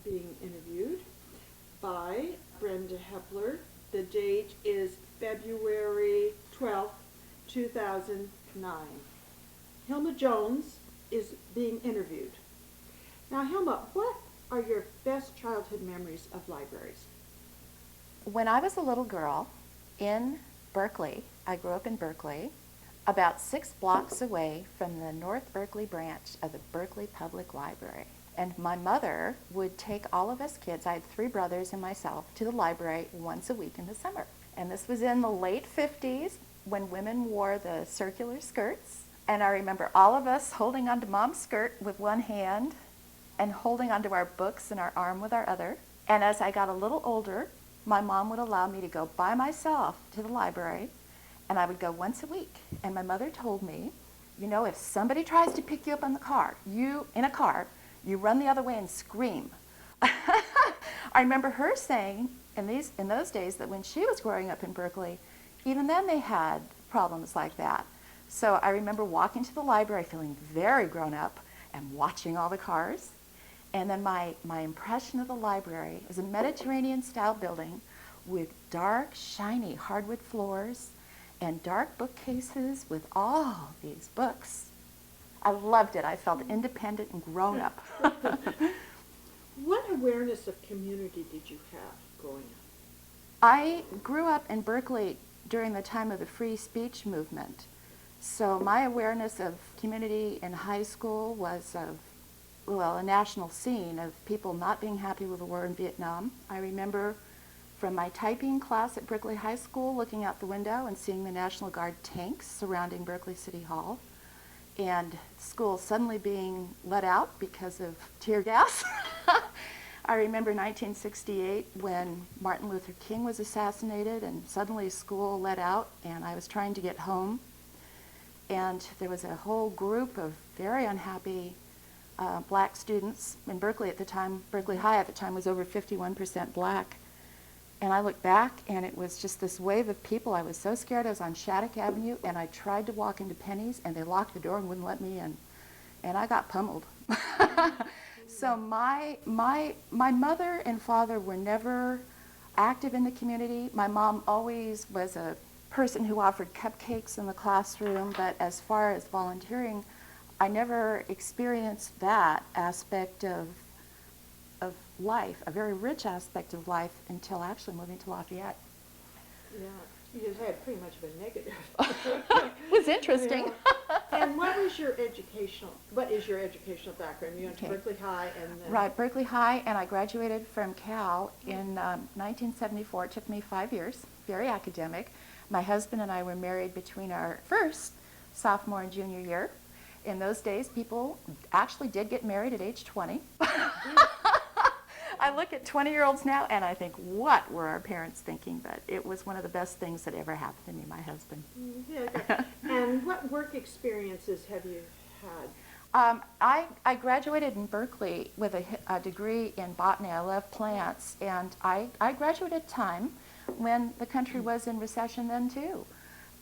being interviewed by Brenda Heppler. The date is February 12th, 2009. Hilma Jones is being interviewed. Now, Hilma, what are your best childhood memories of libraries? When I was a little girl in Berkeley, I grew up in Berkeley, about 6 blocks away from the North Berkeley branch of the Berkeley Public Library. And my mother would take all of us kids, I had 3 brothers and myself, to the library once a week in the summer. And this was in the late 50s when women wore the circular skirts. And I remember all of us holding onto Mom's skirt with one hand and holding onto our books in our arm with our other. And as I got a little older, my mom would allow me to go by myself to the library, and I would go once a week. And my mother told me, you know, if somebody tries to pick you up in a car, you run the other way and scream. I remember her saying in those days that when she was growing up in Berkeley, even then they had problems like that. So I remember walking to the library feeling very grown up and watching all the cars. And then my impression of the library is a Mediterranean-style building with dark, shiny hardwood floors and dark bookcases with all these books. I loved it. I felt independent and grown up. What awareness of community did you have growing up? I grew up in Berkeley during the time of the free speech movement. So my awareness of community in high school was of a national scene of people not being happy with the war in Vietnam. I remember from my typing class at Berkeley High School looking out the window and seeing the National Guard tanks surrounding Berkeley City Hall, and school suddenly being let out because of tear gas. I remember 1968 when Martin Luther King was assassinated, and suddenly school let out, and I was trying to get home, and there was a whole group of very unhappy black students in Berkeley at the time. Berkeley High at the time was over 51% black. And I looked back, and it was just this wave of people. I was so scared. I was on Shattuck Avenue, and I tried to walk into Penny's, and they locked the door and wouldn't let me in. And I got pummeled. So my mother and father were never active in the community. My mom always was a person who offered cupcakes in the classroom, but as far as volunteering, I never experienced that aspect of life, a very rich aspect of life, until actually moving to Lafayette. Yeah, you just had pretty much of a negative. It was interesting. Yeah. And what is your educational background? You went to Berkeley High and then... Right, Berkeley High, and I graduated from Cal in 1974. It took me 5 years, very academic. My husband and I were married between our first sophomore and junior year. In those days, people actually did get married at age 20. I look at 20-year-olds now and I think, what were our parents thinking? But it was one of the best things that ever happened to me, my husband. Yeah. And what work experiences have you had? I graduated in Berkeley with a degree in botany. I love plants, and I graduated at a time when the country was in recession then too.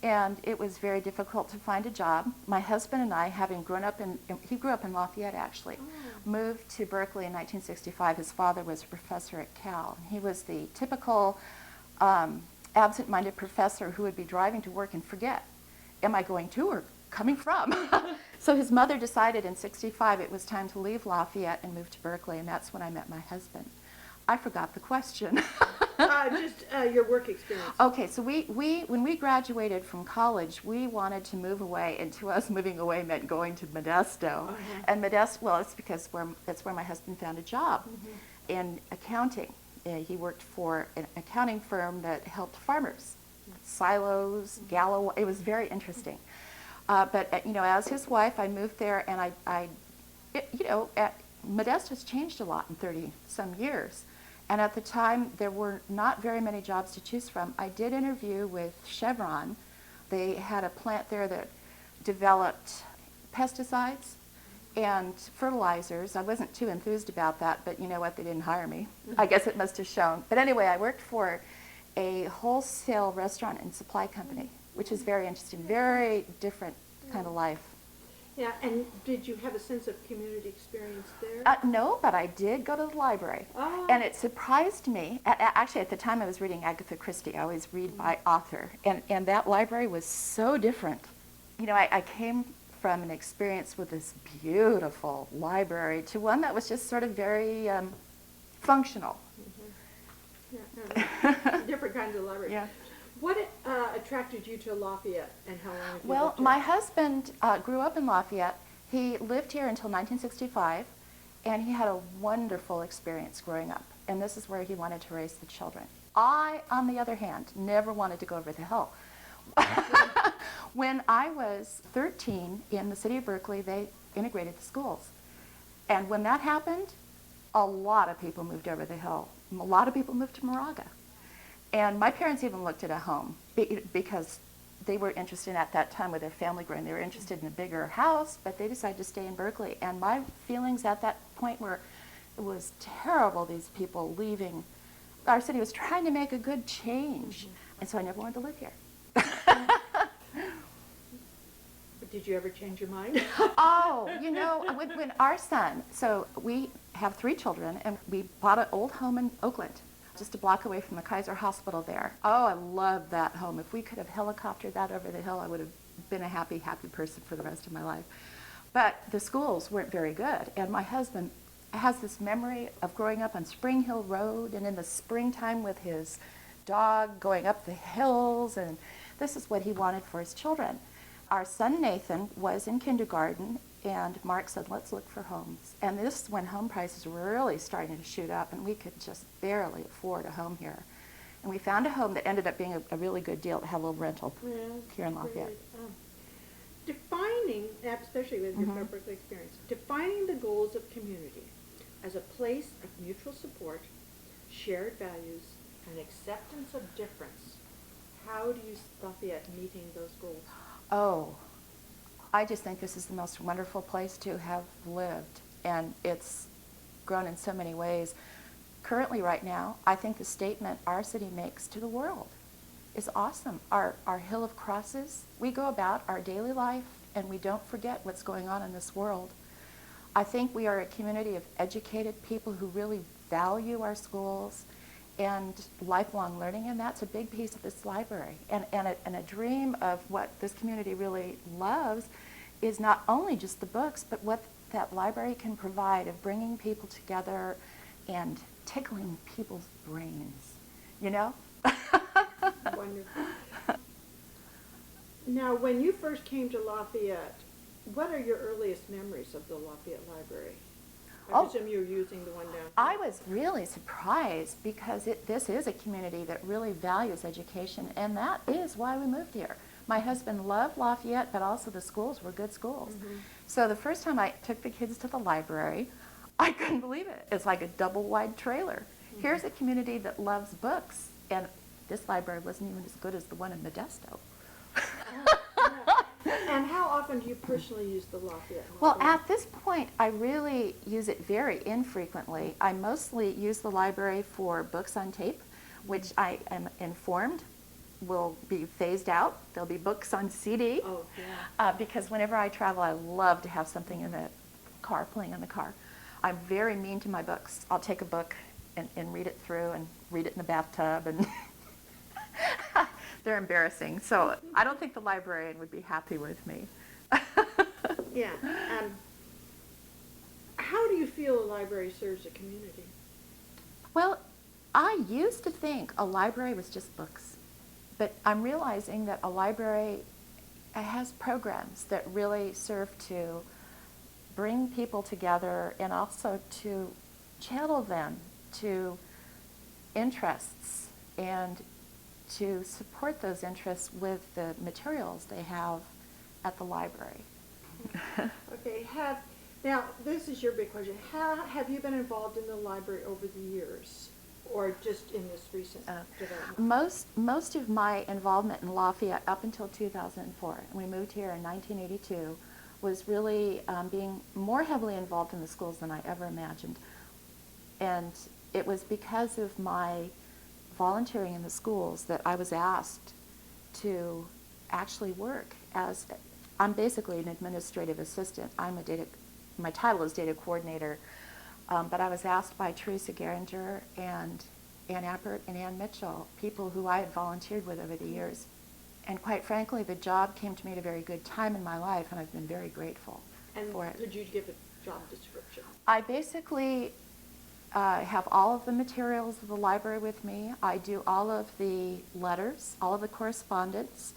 And it was very difficult to find a job. My husband and I, having grown up he grew up in Lafayette actually, moved to Berkeley in 1965. His father was a professor at Cal. He was the typical absent-minded professor who would be driving to work and forget, am I going to or coming from? So his mother decided in 65 it was time to leave Lafayette and move to Berkeley, and that's when I met my husband. I forgot the question. Just your work experience. Okay, so when we graduated from college, we wanted to move away, and to us moving away meant going to Modesto. And Modesto, well, it's because that's where my husband found a job in accounting. He worked for an accounting firm that helped farmers, silos, Gallo. It was very interesting. But as his wife, I moved there, and Modesto's changed a lot in 30-some years. And at the time, there were not very many jobs to choose from. I did interview with Chevron. They had a plant there that developed pesticides and fertilizers. I wasn't too enthused about that, but you know what? They didn't hire me. I guess it must have shown. But anyway, I worked for a wholesale restaurant and supply company, which is very interesting, very different kind of life. Yeah, and did you have a sense of community experience there? No, but I did go to the library. Oh. And it surprised me. Actually, at the time I was reading Agatha Christie. I always read by author. And that library was so different. You know, I came from an experience with this beautiful library to one that was just sort of very functional. Yeah, different kinds of libraries. Yeah. What attracted you to Lafayette, and how long have you Well, lived here? my husband grew up in Lafayette. He lived here until 1965, and he had a wonderful experience growing up. And this is where he wanted to raise the children. I, on the other hand, never wanted to go over the hill. When I was 13 in the city of Berkeley, they integrated the schools. And when that happened, a lot of people moved over the hill. A lot of people moved to Moraga. And my parents even looked at a home because they were interested at that time with their family growing. They were interested in a bigger house, but they decided to stay in Berkeley. And my feelings at that point were, it was terrible, these people leaving. Our city was trying to make a good change. And so I never wanted to live here. But did you ever change your mind? Oh, you know, when our son, so we have 3 children, and we bought an old home in Oakland, just a block away from the Kaiser Hospital there. Oh, I loved that home. If we could have helicoptered that over the hill, I would have been a happy, happy person for the rest of my life. But the schools weren't very good, and my husband has this memory of growing up on Spring Hill Road and in the springtime with his dog going up the hills, and this is what he wanted for his children. Our son Nathan was in kindergarten, and Mark said, let's look for homes. And this is when home prices were really starting to shoot up, and we could just barely afford a home here. And we found a home that ended up being a really good deal to have a little rental here in Lafayette. Defining, especially with your Berkeley experience, defining the goals of community as a place of mutual support, shared values, and acceptance of difference. How do you see Lafayette meeting those goals? Oh, I just think this is the most wonderful place to have lived, and it's grown in so many ways. Currently, right now, I think the statement our city makes to the world is awesome. Our Hill of Crosses, we go about our daily life, and we don't forget what's going on in this world. I think we are a community of educated people who really value our schools and lifelong learning, and that's a big piece of this library. And a dream of what this community really loves is not only just the books, but what that library can provide of bringing people together and tickling people's brains, you know? Wonderful. Now, when you first came to Lafayette, what are your earliest memories of the Lafayette Library? I presume you're using the one down here. I was really surprised because this is a community that really values education, and that is why we moved here. My husband loved Lafayette, but also the schools were good schools. So the first time I took the kids to the library, I couldn't believe it. It's like a double-wide trailer. Here's a community that loves books, and this library wasn't even as good as the one in Modesto. And how often do you personally use the Lafayette? Well, at this point, I really use it very infrequently. I mostly use the library for books on tape, which I am informed will be phased out. There'll be books on CD. Oh, yeah. Because whenever I travel, I love to have something in the car, playing in the car. I'm very mean to my books. I'll take a book and read it through and read it in the bathtub, and they're embarrassing. So I don't think the librarian would be happy with me. Yeah. How do you feel a library serves a community? Well, I used to think a library was just books, but I'm realizing that a library has programs that really serve to bring people together and also to channel them to interests and to support those interests with the materials they have at the library. Okay, now this is your big question. Have you been involved in the library over the years, or just in this recent development? Most of my involvement in Lafayette up until 2004, and we moved here in 1982, was really being more heavily involved in the schools than I ever imagined. And it was because of my volunteering in the schools that I was asked to actually work as I'm basically an administrative assistant. My title is data coordinator, but I was asked by Teresa Geringer and Ann Appert and Ann Mitchell, people who I had volunteered with over the years. And quite frankly, the job came to me at a very good time in my life, and I've been very grateful for it. And could you give a job description? I basically have all of the materials of the library with me. I do all of the letters, all of the correspondence.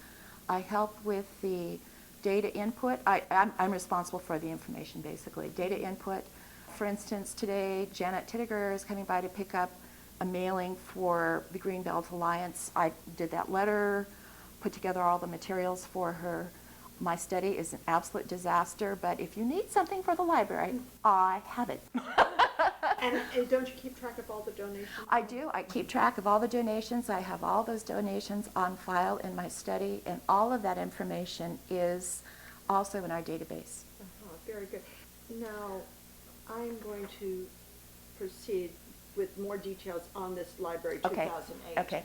I help with the data input. I'm responsible for the information, basically. Data input. For instance, today, Janet Tittiger is coming by to pick up a mailing for the Greenbelt Alliance. I did that letter, put together all the materials for her. My study is an absolute disaster, but if you need something for the library, I have it. And don't you keep track of all the donations? I do. I keep track of all the donations. I have all those donations on file in my study, and all of that information is also in our database. Very good. Now, I'm going to proceed with more details on this library 2008. Okay.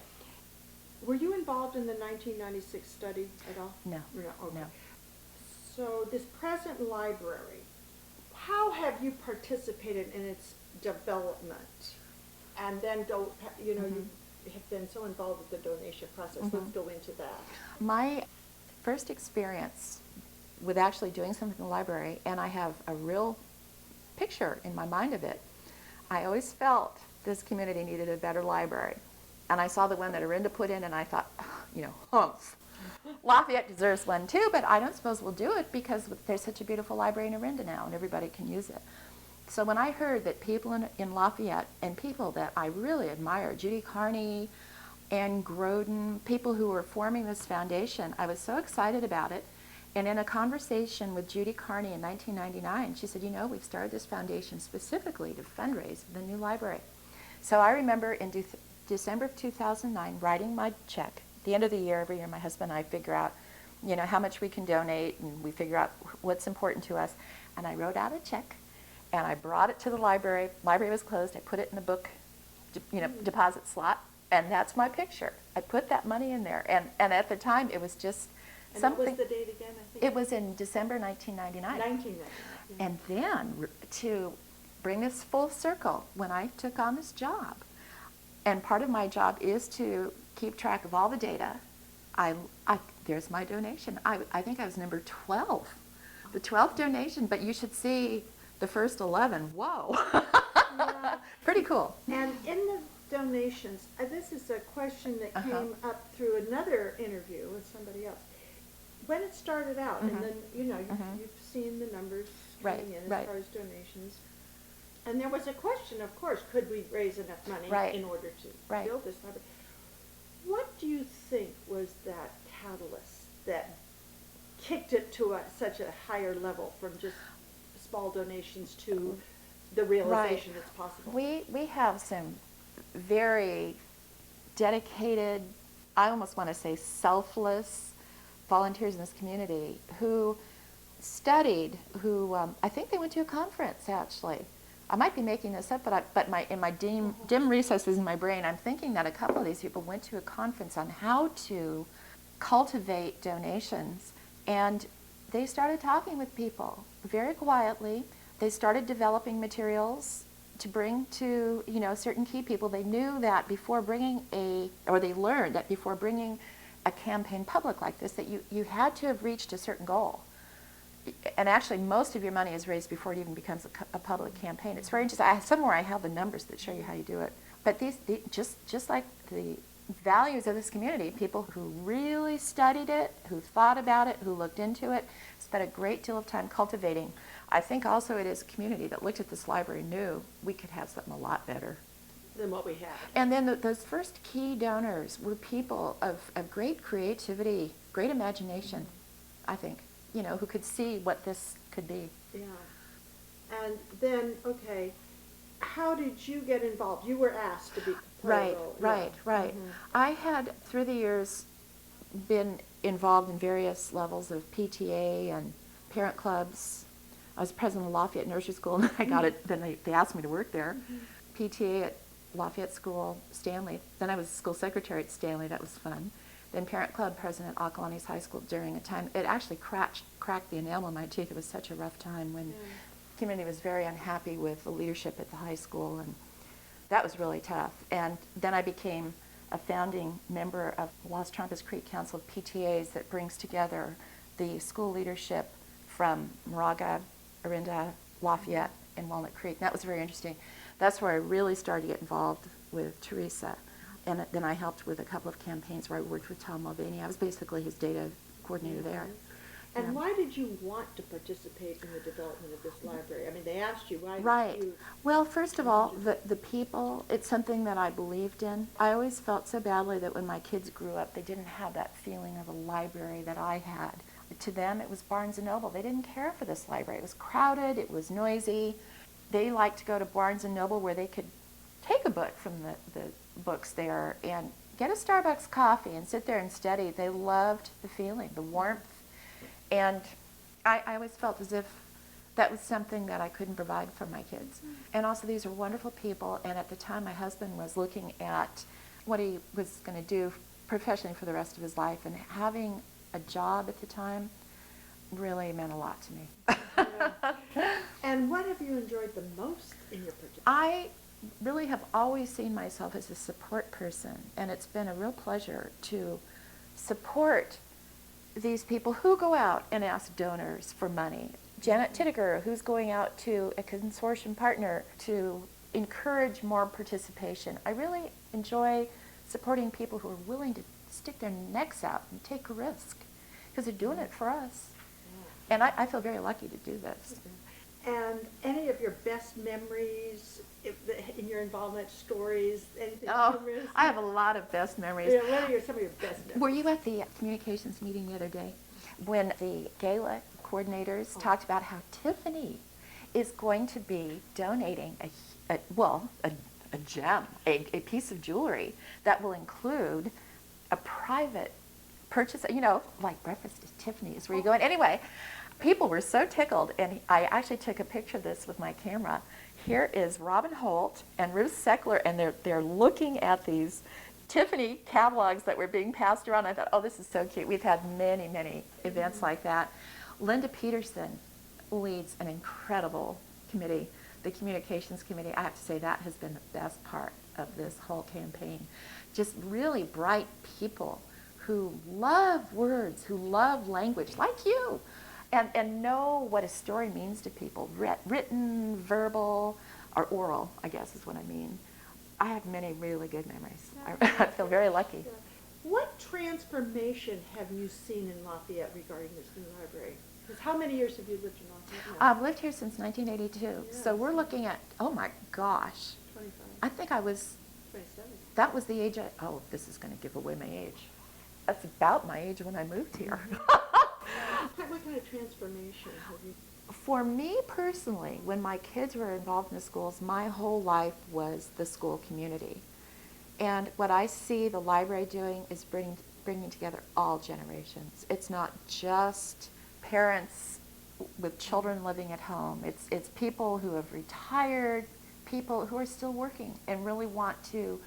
Were you involved in the 1996 study at all? No. Okay. No. So this present library, how have you participated in its development? And then you have been so involved with the donation process. Let's go into that. My first experience with actually doing something in the library, and I have a real picture in my mind of it, I always felt this community needed a better library. And I saw the one that Arinda put in, and I thought, humph. Lafayette deserves one too, but I don't suppose we'll do it because there's such a beautiful library in Arinda now, and everybody can use it. So when I heard that people in Lafayette, and people that I really admire, Judy Carney, Ann Groden, people who were forming this foundation, I was so excited about it. And in a conversation with Judy Carney in 1999, she said, we've started this foundation specifically to fundraise for the new library. So I remember in December of 2009 writing my check. At the end of the year, every year, my husband and I figure out, how much we can donate, and we figure out what's important to us. And I wrote out a check, and I brought it to the library. Library was closed. I put it in the book, deposit slot, and that's my picture. I put that money in there, and at the time, it was just something. And what was the date again? I think it was in December 1999. 1999. And then to bring this full circle, when I took on this job, and part of my job is to keep track of all the data. There's my donation. I think I was number 12, the 12th donation, but you should see the first 11. Whoa. Yeah. Pretty cool. And in the donations, this is a question that came up through another interview with somebody else. When it started out, and then, you've seen the numbers coming in as far as donations. And there was a question, of course, could we raise enough money in order to build this library? What do you think was that catalyst that kicked it to such a higher level from just small donations to the realization it's possible? We have some very dedicated, I almost want to say selfless volunteers in this community who studied, I think they went to a conference actually. I might be making this up, but in my dim recesses in my brain, I'm thinking that a couple of these people went to a conference on how to cultivate donations, and they started talking with people very quietly. They started developing materials to bring to certain key people. They knew that before bringing they learned that before bringing a campaign public like this, that you had to have reached a certain goal. And actually, most of your money is raised before it even becomes a public campaign. It's very interesting. Somewhere I have the numbers that show you how you do it. But just like the values of this community, people who really studied it, who thought about it, who looked into it, spent a great deal of time cultivating. I think also it is a community that looked at this library and knew we could have something a lot better than what we had. And then those first key donors were people of great creativity, great imagination, I think, who could see what this could be. Yeah. And then, how did you get involved? You were asked to be part of the role. Right. I had, through the years, been involved in various levels of PTA and parent clubs. I was president of Lafayette Nursery School, and I got it. Then they asked me to work there. PTA at Lafayette School, Stanley. Then I was school secretary at Stanley. That was fun. then parent club president at Acalanes High School during a time, it actually cracked the enamel in my teeth. It was such a rough time when the community was very unhappy with the leadership at the high school, and that was really tough. And then I became a founding member of Las Trampas Creek Council of PTAs that brings together the school leadership from Moraga, Orinda, Lafayette, and Walnut Creek. That was very interesting. That's where I really started to get involved with Teresa. And then I helped with a couple of campaigns where I worked with Tom Mulvaney. I was basically his data coordinator there. And why did you want to participate in the development of this library? I mean, they asked you, why Right. did you? Well, first of all, the people, it's something that I believed in. I always felt so badly that when my kids grew up, they didn't have that feeling of a library that I had. To them, it was Barnes & Noble. They didn't care for this library. It was crowded, it was noisy. They liked to go to Barnes & Noble where they could take a book from the books there and get a Starbucks coffee and sit there and study. They loved the feeling, the warmth. And I always felt as if that was something that I couldn't provide for my kids. And also, these are wonderful people. And at the time, my husband was looking at what he was going to do professionally for the rest of his life. And having a job at the time really meant a lot to me. And what have you enjoyed the most in your participation? I really have always seen myself as a support person. And it's been a real pleasure to support these people who go out and ask donors for money. Janet Tittiger, who's going out to a consortium partner to encourage more participation. I really enjoy supporting people who are willing to stick their necks out and take a risk, because they're doing it for us. And I feel very lucky to do this. And any of your best memories in your involvement, stories, anything Oh, humorous? I have a lot of best memories. Yeah, what are some of your best memories? Were you at the communications meeting the other day when the gala coordinators talked about how Tiffany is going to be donating a gem, a piece of jewelry that will include a private purchase, like breakfast at Tiffany's, where you go in. Anyway, people were so tickled, and I actually took a picture of this with my camera. Here is Robin Holt and Ruth Seckler, and they're looking at these Tiffany catalogs that were being passed around. I thought, oh, this is so cute. We've had many, many events like that. Linda Peterson leads an incredible committee, the Communications Committee. I have to say that has been the best part of this whole campaign. Just really bright people who love words, who love language, like you. And know what a story means to people, written, verbal, or oral, I guess is what I mean. I have many really good memories. I feel very lucky. What transformation have you seen in Lafayette regarding this new library? Because how many years have you lived in Lafayette now? I've lived here since 1982, so we're looking at, oh my gosh. 25. I think I was, 27. that was the age this is going to give away my age. That's about my age when I moved here. What kind of transformation have you? For me personally, when my kids were involved in the schools, my whole life was the school community. And what I see the library doing is bringing together all generations. It's not just parents with children living at home. It's people who have retired, people who are still working and really want to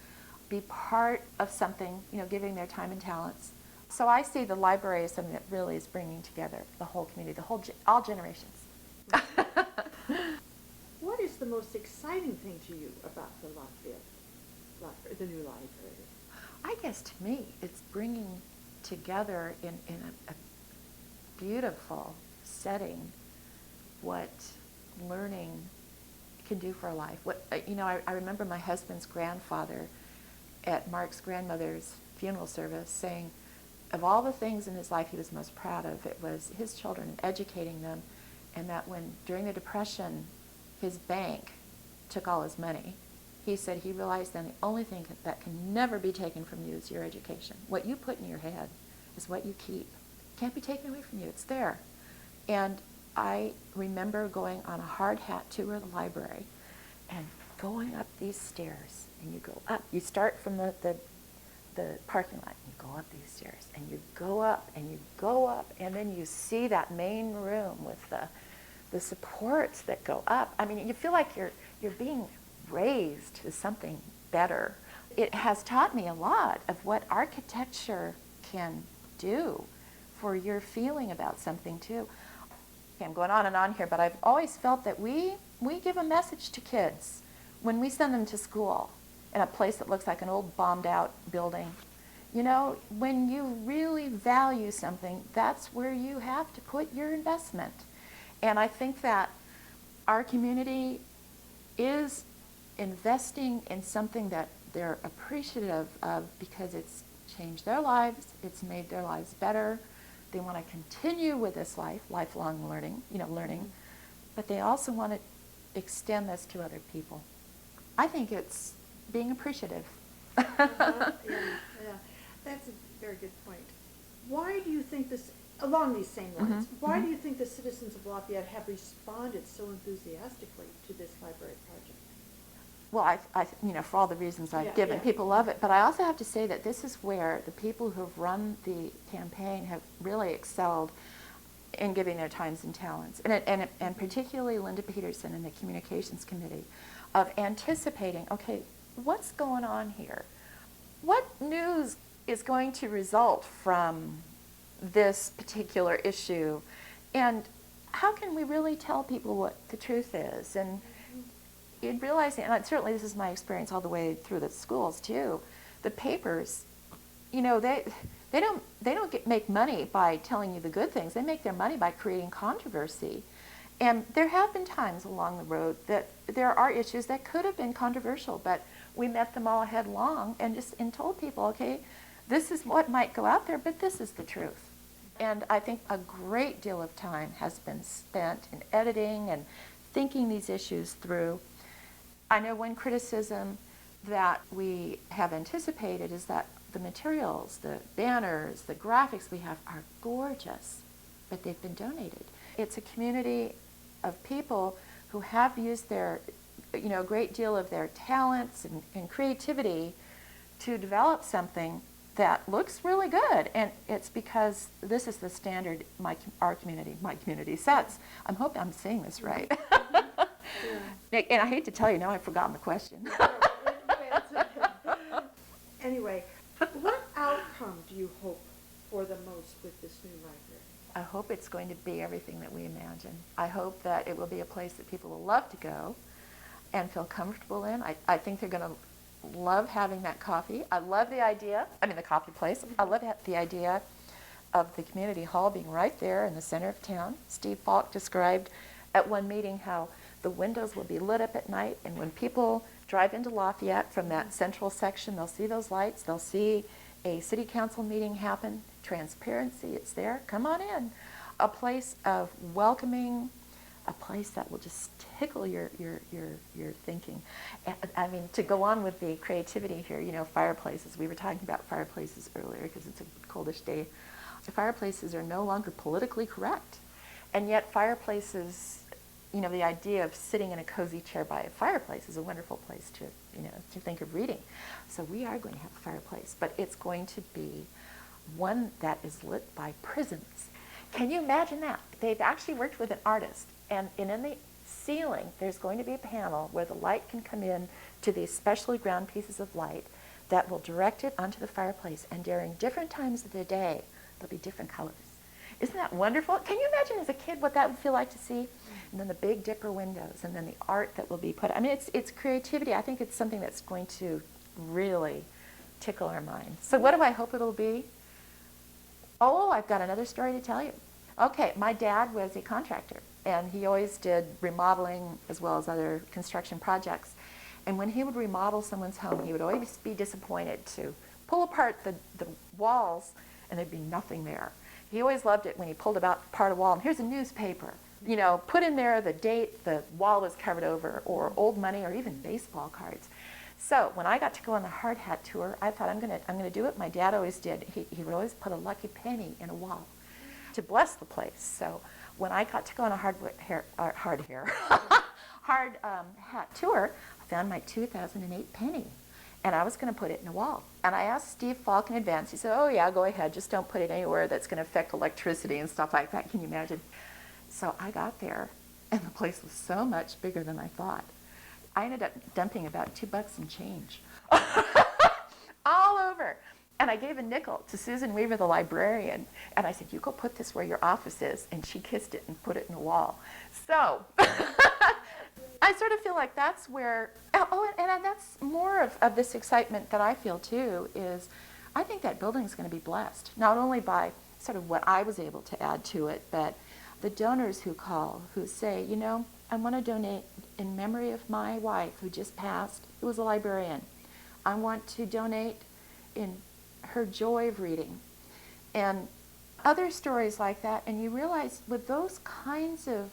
be part of something, giving their time and talents. So I see the library as something that really is bringing together the whole community, all generations. What is the most exciting thing to you about the Lafayette, the new library? I guess to me, it's bringing together in a beautiful setting what learning can do for a life. I remember my husband's grandfather at Mark's grandmother's funeral service saying, of all the things in his life he was most proud of, it was his children and educating them, and that when, during the Depression, his bank took all his money, he said he realized then the only thing that can never be taken from you is your education. What you put in your head is what you keep. It can't be taken away from you. It's there. And I remember going on a hard hat tour of the library and going up these stairs, and you go up. You start from the parking lot, and you go up these stairs, and you go up, and you go up, and then you see that main room with the supports that go up. I mean, you feel like you're being raised to something better. It has taught me a lot of what architecture can do for your feeling about something too. Okay, I'm going on and on here, but I've always felt that we give a message to kids when we send them to school in a place that looks like an old bombed out building. You know, when you really value something, that's where you have to put your investment. And I think that our community is investing in something that they're appreciative of because it's changed their lives, it's made their lives better. They want to continue with this lifelong learning, but they also want to extend this to other people. I think it's being appreciative. Yeah, that's a very good point. Why do you think this, along these same lines, why do you think the citizens of Lafayette have responded so enthusiastically to this library project? Well, I for all the reasons I've given, people love it. But I also have to say that this is where the people who have run the campaign have really excelled in giving their times and talents, and particularly Linda Peterson and the Communications Committee, of anticipating, okay, what's going on here? What news is going to result from this particular issue? And how can we really tell people what the truth is? And you'd realize, and certainly this is my experience all the way through the schools too, the papers, they don't make money by telling you the good things. They make their money by creating controversy. And there have been times along the road that there are issues that could have been controversial, but we met them all headlong and told people, okay, this is what might go out there, but this is the truth. And I think a great deal of time has been spent in editing and thinking these issues through. I know one criticism that we have anticipated is that the materials, the banners, the graphics we have are gorgeous, but they've been donated. It's a community of people who have used their, a great deal of their talents and creativity to develop something that looks really good. And it's because this is the standard my community sets. I'm hoping I'm saying this right. Yeah. And I hate to tell you, now I've forgotten the question. Anyway, what outcome do you hope for the most with this new library? I hope it's going to be everything that we imagine. I hope that it will be a place that people will love to go and feel comfortable in. I think they're going to love having that coffee. I love the idea, the coffee place. I love the idea of the community hall being right there in the center of town. Steve Falk described at one meeting how the windows will be lit up at night, and when people drive into Lafayette from that central section, they'll see those lights, they'll see a city council meeting happen, transparency, it's there, come on in. A place of welcoming, a place that will just tickle your thinking. And, to go on with the creativity here, fireplaces, we were talking about fireplaces earlier because it's a coldish day. The fireplaces are no longer politically correct, and yet fireplaces, the idea of sitting in a cozy chair by a fireplace is a wonderful place to think of reading. So we are going to have a fireplace, but it's going to be one that is lit by prisms. Can you imagine that? They've actually worked with an artist, and in the ceiling there's going to be a panel where the light can come in to these specially ground pieces of light that will direct it onto the fireplace, and during different times of the day there'll be different colors. Isn't that wonderful? Can you imagine as a kid what that would feel like to see? And then the Big Dipper windows, and then the art that will be put. It's creativity. I think it's something that's going to really tickle our minds. So what do I hope it'll be? Oh, I've got another story to tell you. Okay, my dad was a contractor, and he always did remodeling as well as other construction projects. And when he would remodel someone's home, he would always be disappointed to pull apart the walls, and there'd be nothing there. He always loved it when he pulled apart a wall, and here's a newspaper. Put in there the date the wall was covered over, or old money, or even baseball cards. So when I got to go on the hard hat tour, I thought I'm gonna do what my dad always did. He would always put a lucky penny in a wall to bless the place. So when I got to go on a hard hat tour, I found my 2008 penny. And I was going to put it in a wall. And I asked Steve Falk in advance. He said, oh yeah, go ahead. Just don't put it anywhere that's going to affect electricity and stuff like that. Can you imagine? So I got there, and the place was so much bigger than I thought. I ended up dumping about $2 and change all over. And I gave a nickel to Susan Weaver, the librarian, and I said, you go put this where your office is, and she kissed it and put it in the wall. So I sort of feel like that's where, and that's more of this excitement that I feel too, is I think that building's going to be blessed, not only by sort of what I was able to add to it, but the donors who call, who say, you know, I want to donate in memory of my wife who just passed, who was a librarian. I want to donate in her joy of reading. And other stories like that, and you realize with those kinds of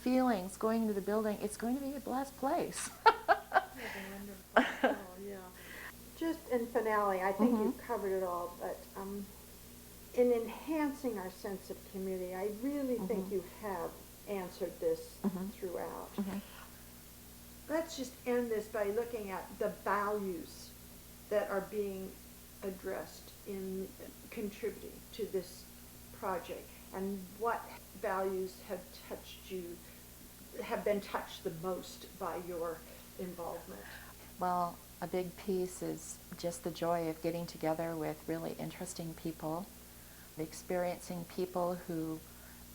feelings going into the building, it's going to be a blessed place. Wonderful. Oh, yeah. Just in finale, I think you've covered it all, but in enhancing our sense of community, I really think you have answered this throughout. Let's just end this by looking at the values that are being addressed in contributing to this project, and what values have been touched the most by your involvement. Well, a big piece is just the joy of getting together with really interesting people, experiencing people who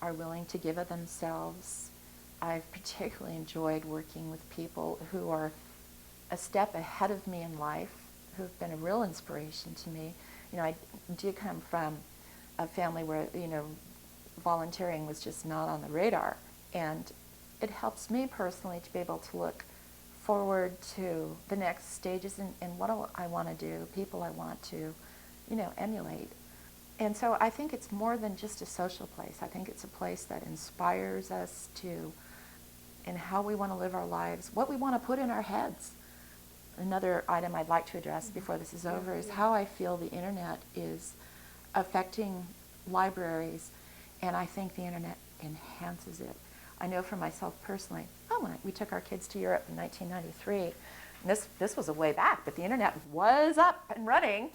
are willing to give of themselves. I've particularly enjoyed working with people who are a step ahead of me in life, who have been a real inspiration to me. You know, I do come from a family where, you know, volunteering was just not on the radar. And it helps me personally to be able to look forward to the next stages in what I want to do, people I want to, you know, emulate. And so I think it's more than just a social place. I think it's a place that inspires us to, in how we want to live our lives, what we want to put in our heads. Another item I'd like to address before this is over is how I feel the internet is affecting libraries, and I think the internet enhances it. I know for myself personally, when we took our kids to Europe in 1993, and this was a way back, but the internet was up and running.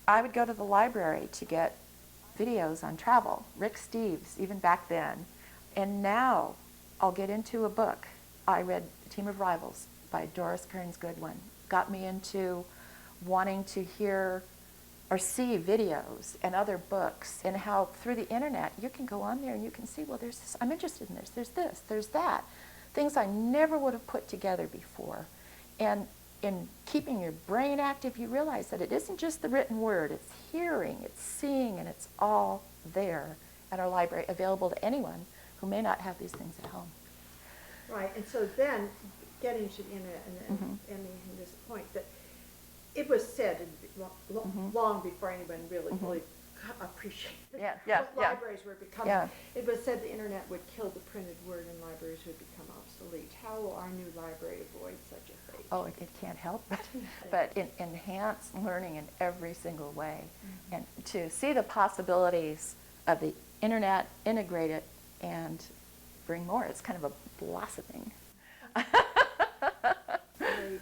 I would go to the library to get videos on travel, Rick Steves, even back then. And now I'll get into a book. I read Team of Rivals by Doris Kearns Goodwin. Got me into wanting to hear or see videos and other books, and how through the internet you can go on there and you can see, well, there's this, I'm interested in this, there's that. Things I never would have put together before. And in keeping your brain active, you realize that it isn't just the written word, it's hearing, it's seeing, and it's all there at our library, available to anyone who may not have these things at home. Right, and so then, getting to the internet and ending in this point, that it was said long before anyone really appreciated what libraries were becoming. It was said the internet would kill the printed word and libraries would become obsolete. How will our new library avoid such a fate? Oh, it can't help but enhance learning in every single way. And to see the possibilities of the internet, integrate it, and bring more. It's kind of a blossoming. Great.